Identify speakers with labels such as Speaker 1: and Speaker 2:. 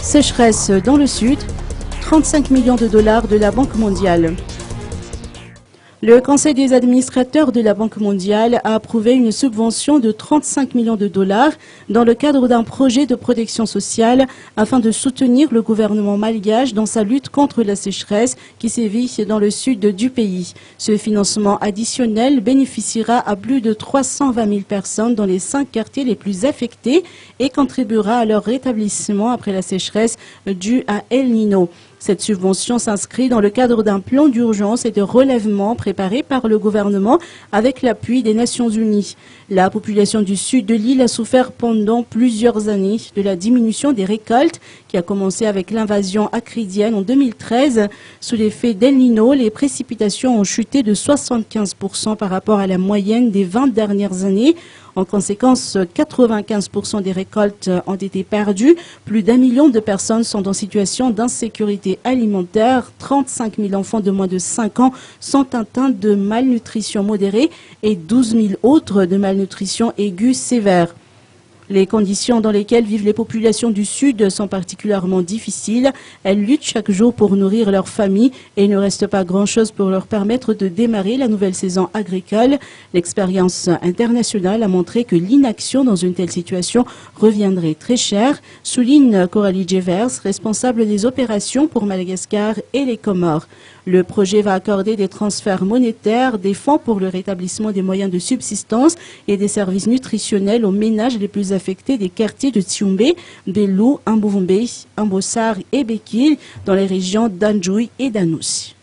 Speaker 1: Sécheresse dans le sud, 35 millions de dollars de la Banque mondiale. Le Conseil des administrateurs de la Banque mondiale a approuvé une subvention de 35 millions de dollars dans le cadre d'un projet de protection sociale afin de soutenir le gouvernement malgache dans sa lutte contre la sécheresse qui sévit dans le sud du pays. Ce financement additionnel bénéficiera à plus de 320 000 personnes dans les 5 quartiers les plus affectés et contribuera à leur rétablissement après la sécheresse due à El Niño. Cette subvention s'inscrit dans le cadre d'un plan d'urgence et de relèvement préparé par le gouvernement avec l'appui des Nations Unies. La population du sud de l'île a souffert pendant plusieurs années de la diminution des récoltes qui a commencé avec l'invasion acridienne en 2013. Sous l'effet d'El Niño, les précipitations ont chuté de 75% par rapport à la moyenne des 20 dernières années. En conséquence, 95% des récoltes ont été perdues. Plus d'1 million de personnes sont en situation d'insécurité alimentaire. 35 000 enfants de moins de 5 ans sont atteints de malnutrition modérée et 12 000 autres de malnutrition aiguë sévère. Les conditions dans lesquelles vivent les populations du Sud sont particulièrement difficiles. Elles luttent chaque jour pour nourrir leurs familles et il ne reste pas grand-chose pour leur permettre de démarrer la nouvelle saison agricole. L'expérience internationale a montré que l'inaction dans une telle situation reviendrait très cher, souligne Coralie Jevers, responsable des opérations pour Madagascar et les Comores. Le projet va accorder des transferts monétaires, des fonds pour le rétablissement des moyens de subsistance et des services nutritionnels aux ménages les plus affectés des quartiers de Tsiumbe, Belou, Mbuvumbe, Ambossar et Bekil dans les régions d'Anjouy et d'Anoussi.